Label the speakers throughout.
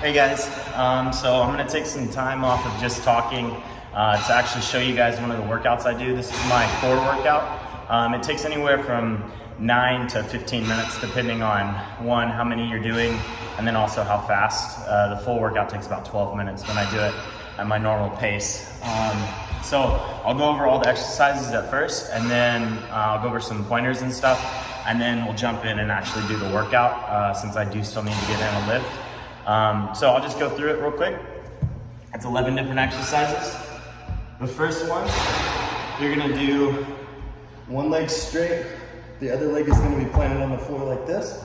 Speaker 1: Hey guys, so I'm gonna take some time off of just talking to actually show you guys one of the workouts I do. This is my core workout. It takes anywhere from 9 to 15 minutes depending on one, how many you're doing, and then also how fast. The full workout takes about 12 minutes when I do it at my normal pace. So I'll go over all the exercises at first, and then I'll go over some pointers and stuff, and then we'll jump in and actually do the workout since I do still need to get in a lift. So I'll just go through it real quick. It's 11 different exercises. The first one, you're gonna do one leg straight. The other leg is gonna be planted on the floor like this.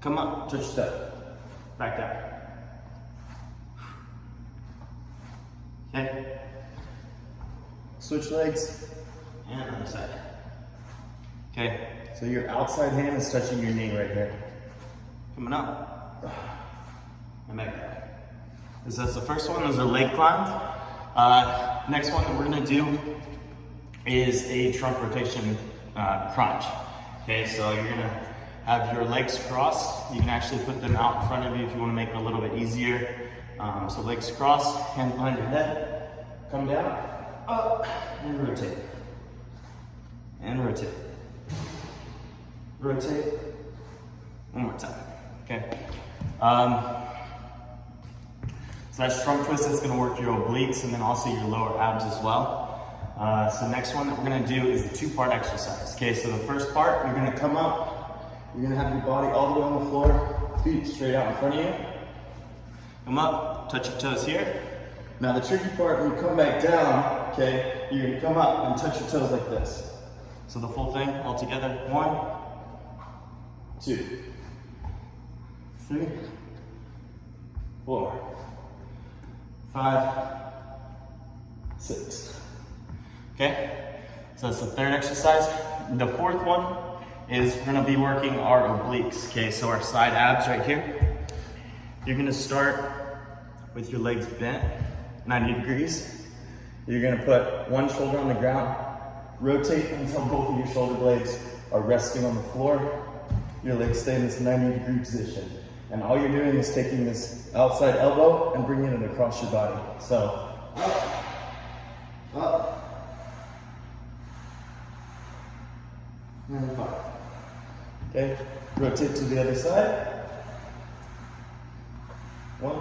Speaker 1: Come up, touch step, back down. Okay. Switch legs, and other side. Okay, so your outside hand is touching your knee right here. Coming up. And back down. That's the first one, those are leg climbs. Next one that we're gonna do is a trunk rotation crunch. Okay, so you're gonna have your legs crossed. You can actually put them out in front of you if you wanna make it a little bit easier. So legs crossed, hands behind your head, come down, up, and rotate. And rotate. Rotate. One more time, okay? So that's trunk twist. That's gonna work your obliques and then also your lower abs as well. So next one that we're gonna do is the two-part exercise. Okay, so the first part, you're gonna come up, you're gonna have your body all the way on the floor, feet straight out in front of you. Come up, touch your toes here. Now the tricky part, when you come back down, okay, you're gonna come up and touch your toes like this. So the full thing all together. 1, 2, 3, 4, 5, 6. Okay, so that's the third exercise. The fourth one is we're gonna be working our obliques. Okay, so our side abs right here. You're gonna start with your legs bent 90 degrees. You're gonna put one shoulder on the ground, rotate until both of your shoulder blades are resting on the floor. Your legs stay in this 90-degree position. And all you're doing is taking this outside elbow and bringing it across your body. So, up, up, and 5. Okay, rotate to the other side. 1,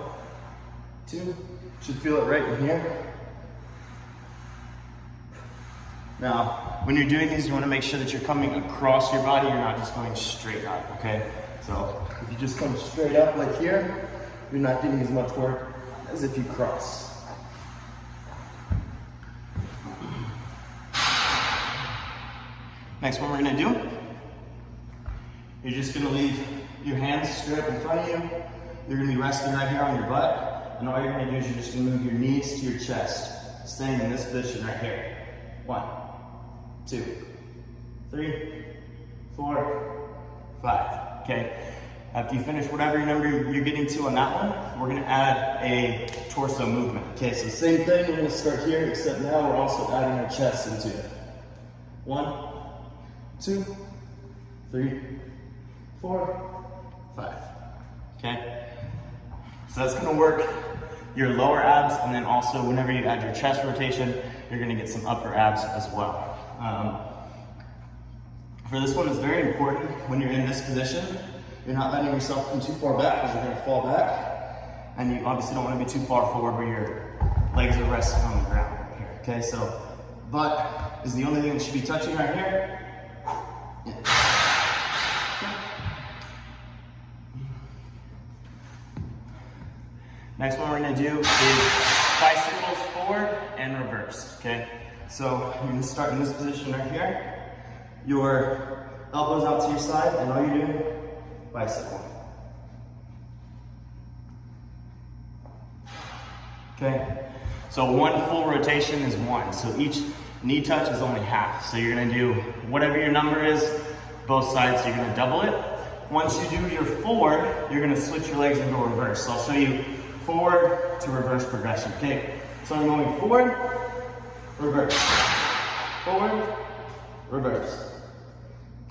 Speaker 1: 2, should feel it right in here. Now, when you're doing these, you want to make sure that you're coming across your body, you're not just going straight up, okay? So, if you just come straight up like here, you're not getting as much work as if you cross. Next one we're gonna do, you're just gonna leave your hands straight up in front of you. You're gonna be resting right here on your butt, and all you're gonna do is you're just gonna move your knees to your chest, staying in this position right here. 1, 2, 3, 4, 5. Okay. After you finish whatever number you're getting to on that one, we're gonna add a torso movement. Okay, so same thing, we're gonna start here, except now we're also adding our chest into it. 1, 2, 3, 4, 5. Okay? So that's gonna work your lower abs, and then also whenever you add your chest rotation, you're gonna get some upper abs as well. For this one, it's very important when you're in this position, you're not letting yourself come too far back because you're gonna fall back. And you obviously don't wanna be too far forward where your legs are resting on the ground right here. Okay, so butt is the only thing that should be touching right here. Yeah. Next one we're gonna do is bicycles forward and reverse, okay? So you're gonna start in this position right here. Your elbows out to your side, and all you're doing, bicycle. Okay? So one full rotation is 1. So each knee touch is only half. So you're gonna do whatever your number is, both sides, you're gonna double it. Once you do your forward, you're gonna switch your legs and go reverse. So I'll show you forward to reverse progression, okay? So I'm going forward, reverse, forward, reverse.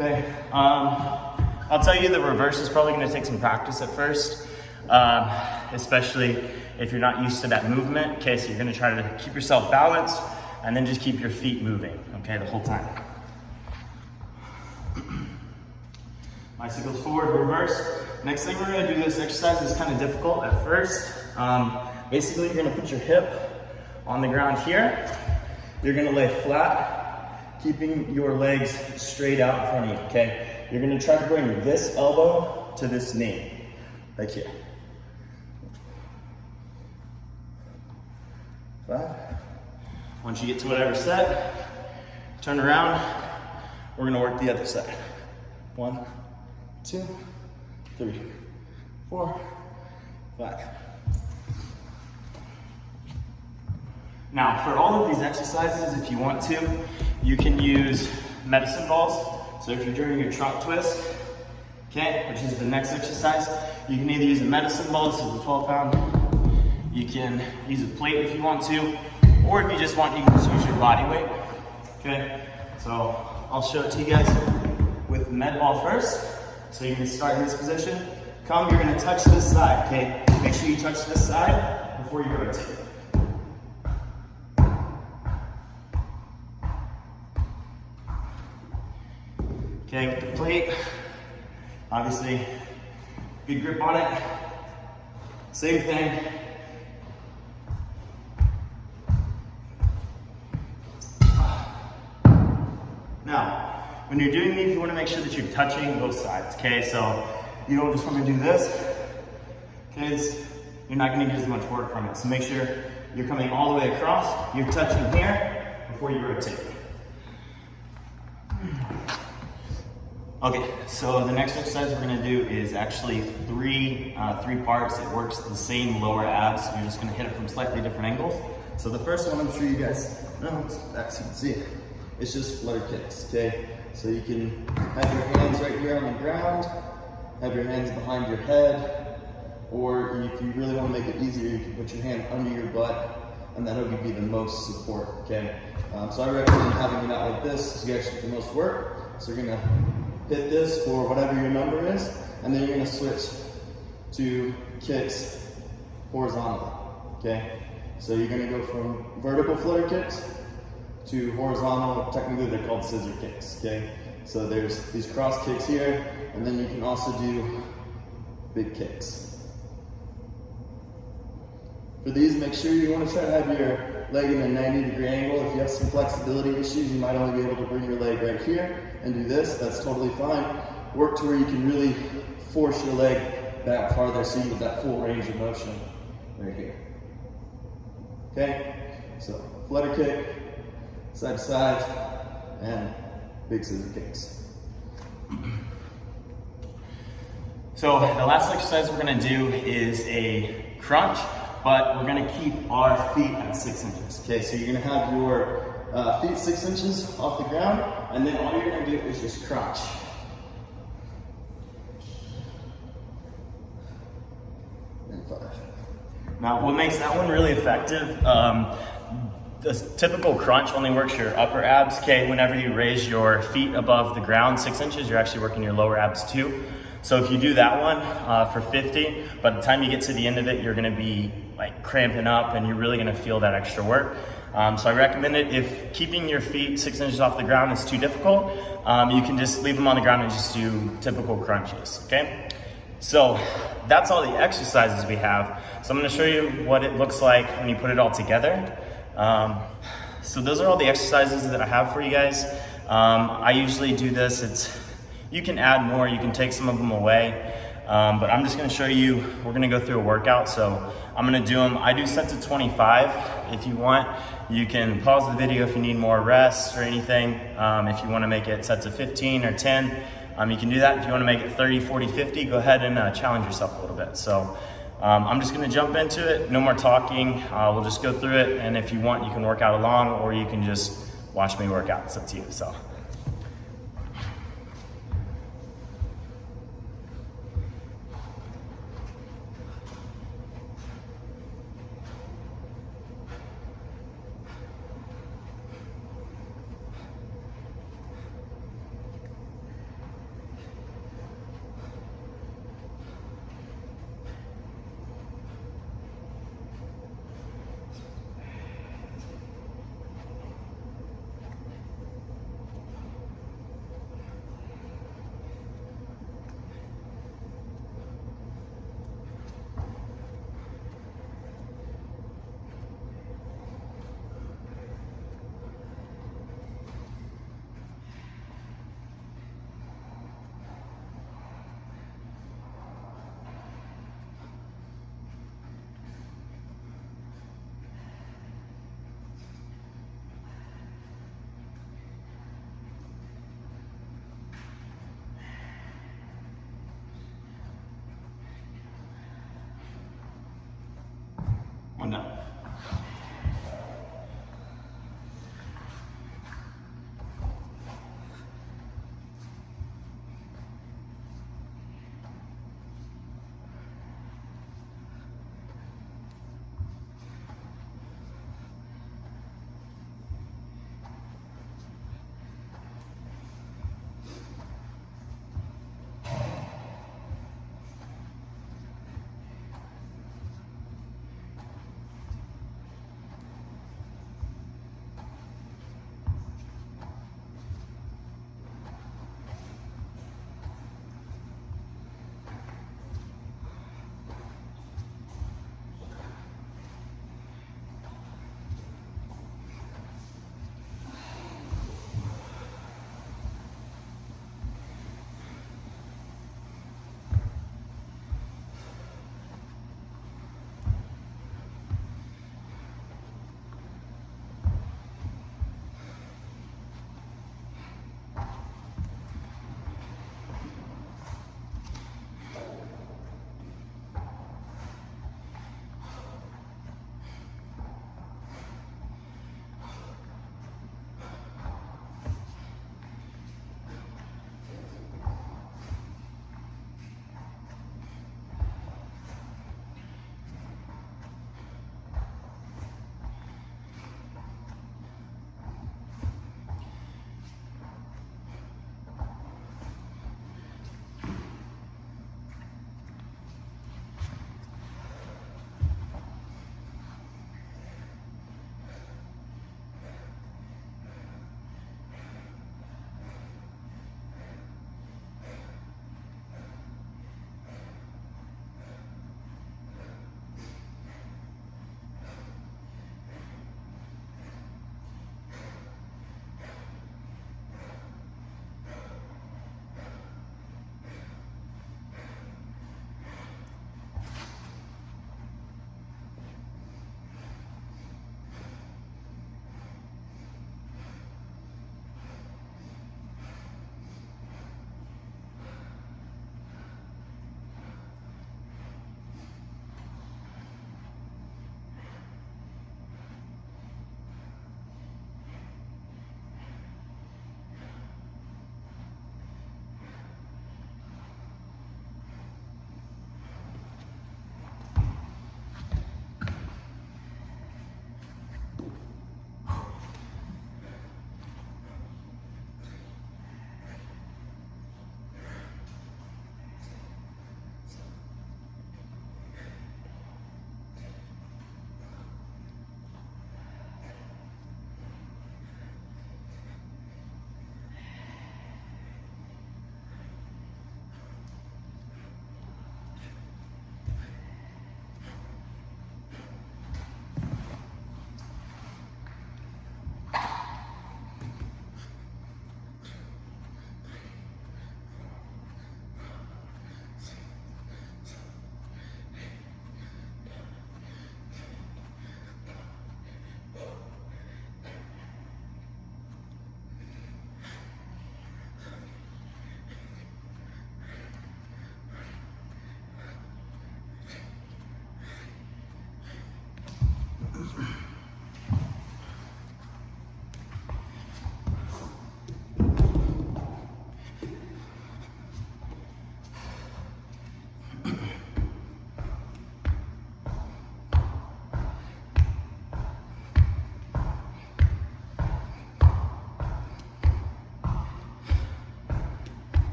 Speaker 1: Okay, I'll tell you the reverse is probably gonna take some practice at first. especially if you're not used to that movement. Okay, so you're gonna try to keep yourself balanced and then just keep your feet moving, okay, the whole time. Bicycles forward, reverse. Next thing we're gonna do, this exercise is kind of difficult at first. Basically, you're gonna put your hip on the ground here. You're gonna lay flat, keeping your legs straight out in front of you, okay? You're gonna try to bring this elbow to this knee, like here. Flat. Once you get to whatever set, turn around. We're gonna work the other side. 1, 2, 3, 4, 5. Now, for all of these exercises, if you want to, you can use medicine balls. So if you're doing your trunk twist, okay, which is the next exercise, you can either use a medicine ball, this is a 12-pound. You can use a plate if you want to, or if you just want, you can just use your body weight, okay? So I'll show it to you guys with the med ball first. So you're gonna start in this position. Come, you're gonna touch this side, okay? Make sure you touch this side before you rotate. Okay, with the plate, obviously, big grip on it. Same thing. Now, when you're doing these, you want to make sure that you're touching both sides, okay? So you don't just want to do this, okay? You're not going to get as much work from it. So make sure you're coming all the way across, you're touching here before you rotate. Okay, so the next exercise we're gonna do is actually three parts. It works the same lower abs. You're just gonna hit it from slightly different angles. So the first one, I'm sure you guys know, back so you can see it. It's just flutter kicks, okay? So you can have your hands right here on the ground, have your hands behind your head, or if you really wanna make it easier, you can put your hand under your butt, and that'll give you the most support, okay? So I recommend having it out like this, because you actually get the most work. So you're gonna hit this for whatever your number is, and then you're gonna switch to kicks horizontally, okay? So you're gonna go from vertical flutter kicks to horizontal, technically they're called scissor kicks, okay? So there's these cross kicks here, and then you can also do big kicks. For these, make sure you wanna try to have your leg in a 90-degree angle. If you have some flexibility issues, you might only be able to bring your leg right here and do this. That's totally fine. Work to where you can really force your leg back farther so you get that full range of motion right here. Okay? So flutter kick, side to side, and big scissor kicks. So the last exercise we're gonna do is a crunch, but we're gonna keep our feet at 6 inches. Okay, so you're gonna have your feet 6 inches off the ground, and then all you're gonna do is just crunch. And 5. Now, what makes that one really effective, the typical crunch only works your upper abs. Okay, whenever you raise your feet above the ground 6 inches, you're actually working your lower abs too. So if you do that one for 50, by the time you get to the end of it, you're gonna be like cramping up and you're really gonna feel that extra work. So I recommend it if keeping your feet 6 inches off the ground is too difficult, you can just leave them on the ground and just do typical crunches, okay? So that's all the exercises we have. So I'm gonna show you what it looks like when you put it all together. So those are all the exercises that I have for you guys. I usually do this, you can add more, you can take some of them away, but I'm just gonna show you, we're gonna go through a workout. So I'm gonna do them, I do sets of 25. If you want, you can pause the video if you need more rest or anything. If you wanna make it sets of 15 or 10, you can do that. If you wanna make it 30, 40, 50, go ahead and challenge yourself a little bit. So I'm just gonna jump into it, no more talking. We'll just go through it, and if you want, you can work out along, or you can just watch me work out, it's up to you, so.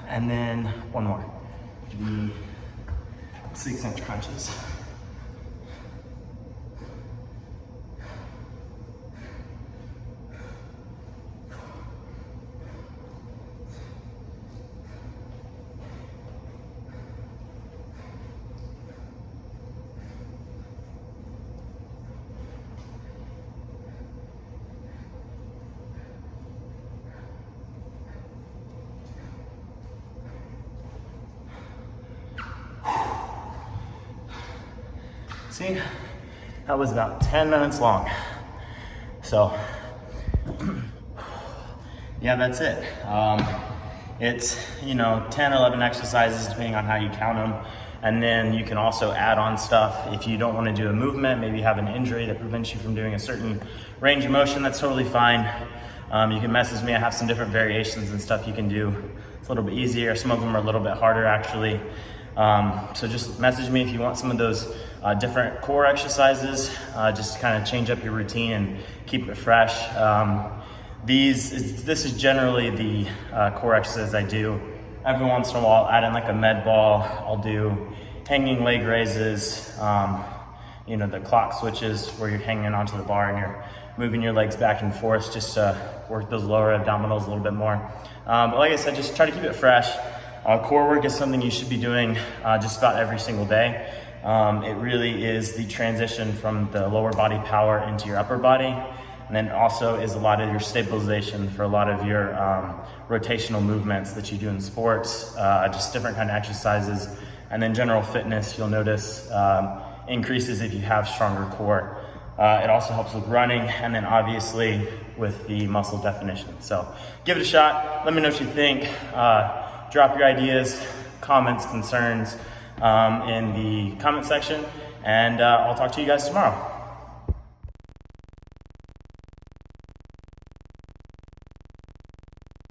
Speaker 1: And then one more. The 6-inch crunches. See, that was about 10 minutes long. So, yeah, that's it. It's, 10 or 11 exercises depending on how you count them. And then you can also add on stuff if you don't want to do a movement, maybe you have an injury that prevents you from doing a certain range of motion, that's totally fine. You can message me, I have some different variations and stuff you can do. It's a little bit easier, some of them are a little bit harder actually. So just message me if you want some of those different core exercises, just to kind of change up your routine and keep it fresh. This is generally the core exercise I do. Every once in a while, I'll add in like a med ball. I'll do hanging leg raises, the clock switches where you're hanging onto the bar and you're moving your legs back and forth just to work those lower abdominals a little bit more. But like I said, just try to keep it fresh. Core work is something you should be doing just about every single day. It really is the transition from the lower body power into your upper body. And then also is a lot of your stabilization for a lot of your rotational movements that you do in sports, just different kind of exercises. And then general fitness, you'll notice increases if you have stronger core. It also helps with running and then obviously with the muscle definition. So give it a shot. Let me know what you think. Drop your ideas, comments, concerns in the comment section, and I'll talk to you guys tomorrow.